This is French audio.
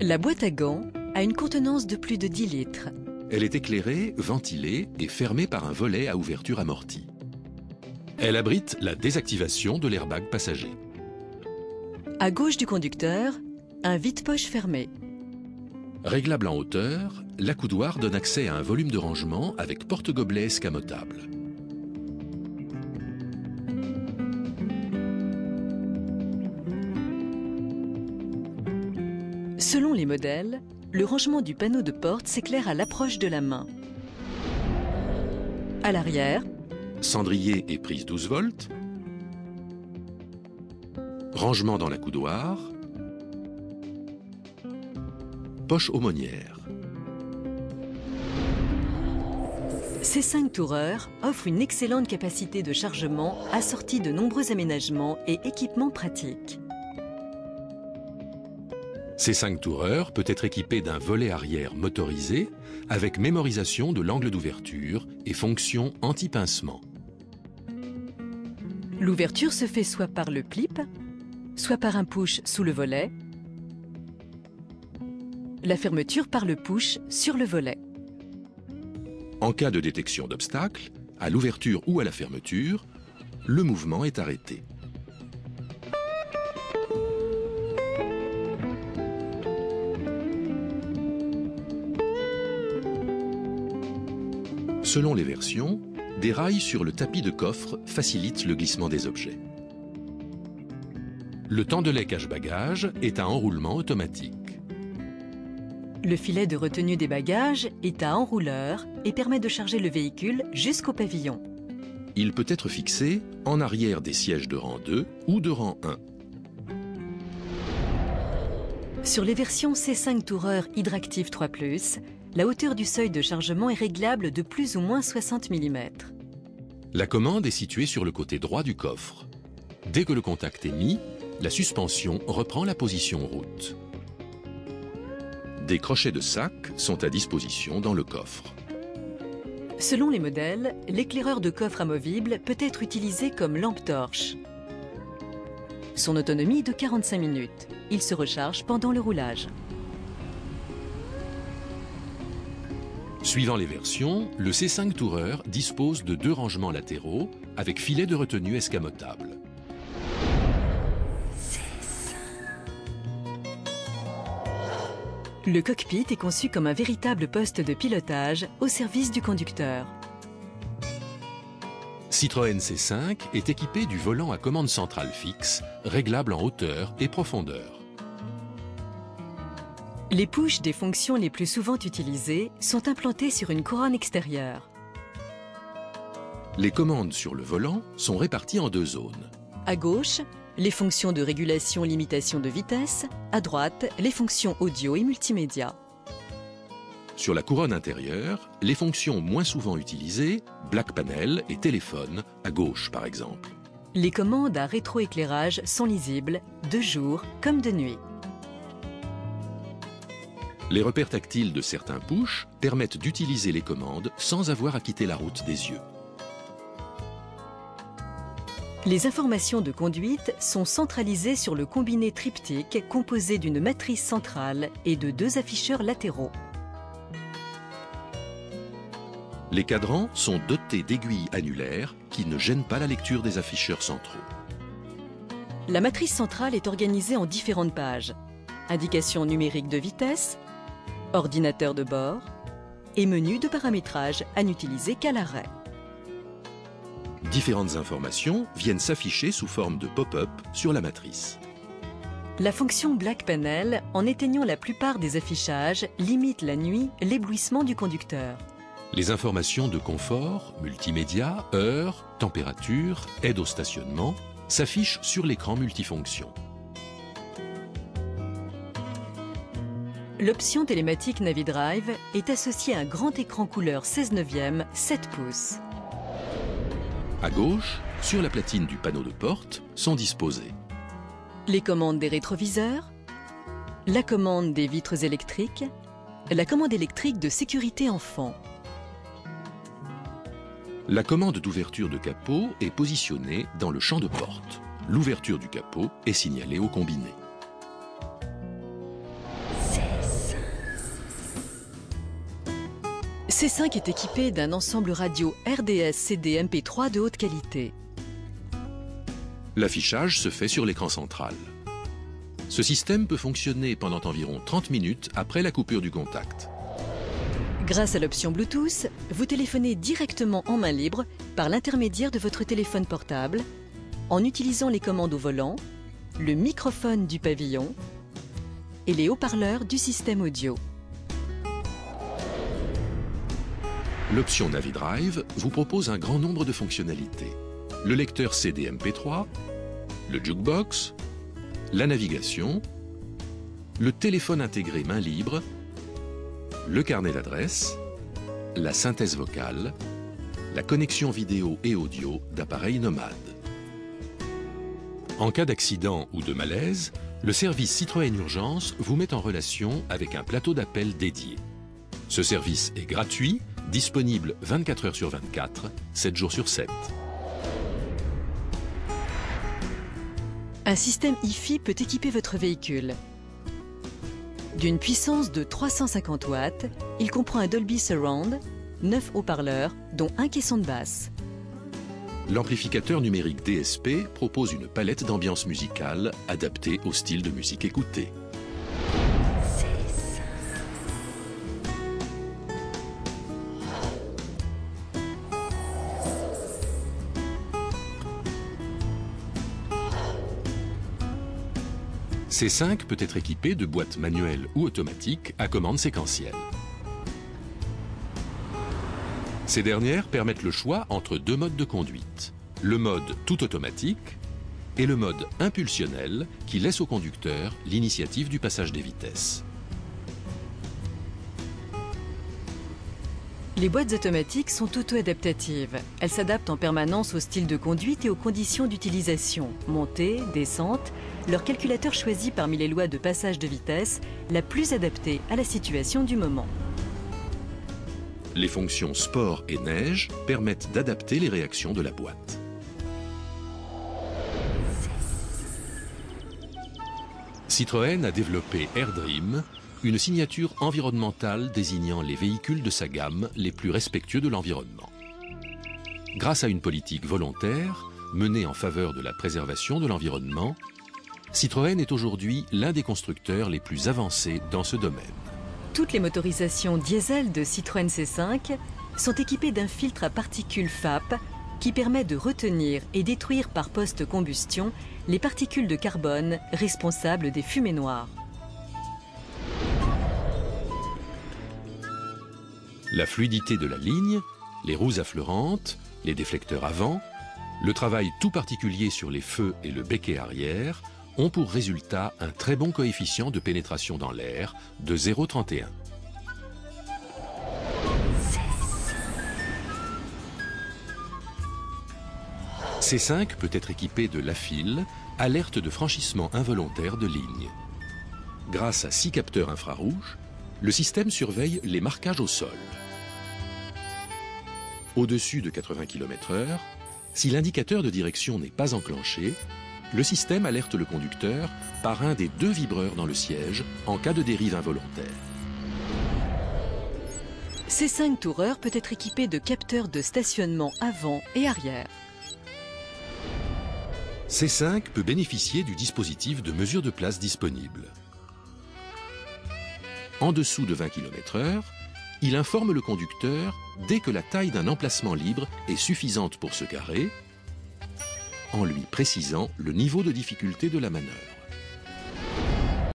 La boîte à gants a une contenance de plus de 10 litres. Elle est éclairée, ventilée et fermée par un volet à ouverture amortie. Elle abrite la désactivation de l'airbag passager. À gauche du conducteur, un vide-poche fermé. Réglable en hauteur, l'accoudoir donne accès à un volume de rangement avec porte-gobelet escamotable. Selon les modèles, le rangement du panneau de porte s'éclaire à l'approche de la main. À l'arrière, Cendrier et prise 12 volts. Rangement dans l'accoudoir. Poche aumônière. C5 Tourer offre une excellente capacité de chargement assortie de nombreux aménagements et équipements pratiques. C5 Tourer peut être équipé d'un volet arrière motorisé avec mémorisation de l'angle d'ouverture et fonction anti-pincement. L'ouverture se fait soit par le clip, soit par un push sous le volet, la fermeture par le push sur le volet. En cas de détection d'obstacle, à l'ouverture ou à la fermeture, le mouvement est arrêté. Selon les versions, des rails sur le tapis de coffre facilitent le glissement des objets. Le tendelet cache-bagages est à enroulement automatique. Le filet de retenue des bagages est à enrouleur et permet de charger le véhicule jusqu'au pavillon. Il peut être fixé en arrière des sièges de rang 2 ou de rang 1. Sur les versions C5 Tourer Hydractive 3+, la hauteur du seuil de chargement est réglable de plus ou moins 60 mm. La commande est située sur le côté droit du coffre. Dès que le contact est mis, la suspension reprend la position route. Des crochets de sac sont à disposition dans le coffre. Selon les modèles, l'éclaireur de coffre amovible peut être utilisé comme lampe torche. Son autonomie est de 45 minutes. Il se recharge pendant le roulage. Suivant les versions, le C5 Tourer dispose de 2 rangements latéraux avec filet de retenue escamotable. Le cockpit est conçu comme un véritable poste de pilotage au service du conducteur. Citroën C5 est équipé du volant à commande centrale fixe, réglable en hauteur et profondeur. Les pushs des fonctions les plus souvent utilisées sont implantés sur une couronne extérieure. Les commandes sur le volant sont réparties en 2 zones. À gauche, les fonctions de régulation limitation de vitesse. À droite, les fonctions audio et multimédia. Sur la couronne intérieure, les fonctions moins souvent utilisées, black panel et téléphone, à gauche par exemple. Les commandes à rétroéclairage sont lisibles de jour comme de nuit. Les repères tactiles de certains pushs permettent d'utiliser les commandes sans avoir à quitter la route des yeux. Les informations de conduite sont centralisées sur le combiné triptyque composé d'une matrice centrale et de 2 afficheurs latéraux. Les cadrans sont dotés d'aiguilles annulaires qui ne gênent pas la lecture des afficheurs centraux. La matrice centrale est organisée en différentes pages. Indications numériques de vitesse, ordinateur de bord et menu de paramétrage à n'utiliser qu'à l'arrêt. Différentes informations viennent s'afficher sous forme de pop-up sur la matrice. La fonction Black Panel, en éteignant la plupart des affichages, limite la nuit l'éblouissement du conducteur. Les informations de confort, multimédia, heure, température, aide au stationnement s'affichent sur l'écran multifonction. L'option télématique NaviDrive est associée à un grand écran couleur 16/9 7 pouces. À gauche, sur la platine du panneau de porte, sont disposées Les commandes des rétroviseurs, la commande des vitres électriques, la commande électrique de sécurité enfant. la commande d'ouverture de capot est positionnée dans le champ de porte. L'ouverture du capot est signalée au combiné. C5 est équipé d'un ensemble radio RDS CD MP3 de haute qualité. L'affichage se fait sur l'écran central. Ce système peut fonctionner pendant environ 30 minutes après la coupure du contact. Grâce à l'option Bluetooth, vous téléphonez directement en main libre par l'intermédiaire de votre téléphone portable en utilisant les commandes au volant, le microphone du pavillon et les haut-parleurs du système audio. L'option NaviDrive vous propose un grand nombre de fonctionnalités. Le lecteur CD MP3, le jukebox, la navigation, le téléphone intégré main libre, le carnet d'adresses, la synthèse vocale, la connexion vidéo et audio d'appareils nomades. En cas d'accident ou de malaise, le service Citroën Urgence vous met en relation avec un plateau d'appel dédié. Ce service est gratuit, disponible 24 heures sur 24, 7 jours sur 7. Un système Hi-Fi peut équiper votre véhicule. D'une puissance de 350 watts, il comprend un Dolby Surround, 9 haut-parleurs, dont un caisson de basse. L'amplificateur numérique DSP propose une palette d'ambiance musicale adaptée au style de musique écoutée. C5 peut être équipé de boîtes manuelles ou automatiques à commande séquentielle. Ces dernières permettent le choix entre deux modes de conduite. Le mode tout automatique et le mode impulsionnel qui laisse au conducteur l'initiative du passage des vitesses. Les boîtes automatiques sont auto-adaptatives. Elles s'adaptent en permanence au style de conduite et aux conditions d'utilisation. Montée, descente, leur calculateur choisit parmi les lois de passage de vitesse la plus adaptée à la situation du moment. Les fonctions sport et neige permettent d'adapter les réactions de la boîte. Citroën a développé AirDream, une signature environnementale désignant les véhicules de sa gamme les plus respectueux de l'environnement. Grâce à une politique volontaire menée en faveur de la préservation de l'environnement, Citroën est aujourd'hui l'un des constructeurs les plus avancés dans ce domaine. Toutes les motorisations diesel de Citroën C5 sont équipées d'un filtre à particules FAP qui permet de retenir et détruire par post-combustion les particules de carbone responsables des fumées noires. La fluidité de la ligne, les roues affleurantes, les déflecteurs avant, le travail tout particulier sur les feux et le becquet arrière ont pour résultat un très bon coefficient de pénétration dans l'air de 0,31. C5 peut être équipé de l'AFIL, alerte de franchissement involontaire de ligne. Grâce à 6 capteurs infrarouges, le système surveille les marquages au sol. Au-dessus de 80 km/h, si l'indicateur de direction n'est pas enclenché, le système alerte le conducteur par un des 2 vibreurs dans le siège en cas de dérive involontaire. C5 Tourer peut être équipé de capteurs de stationnement avant et arrière. C5 peut bénéficier du dispositif de mesure de place disponible. En dessous de 20 km/h, il informe le conducteur dès que la taille d'un emplacement libre est suffisante pour se garer, en lui précisant le niveau de difficulté de la manœuvre.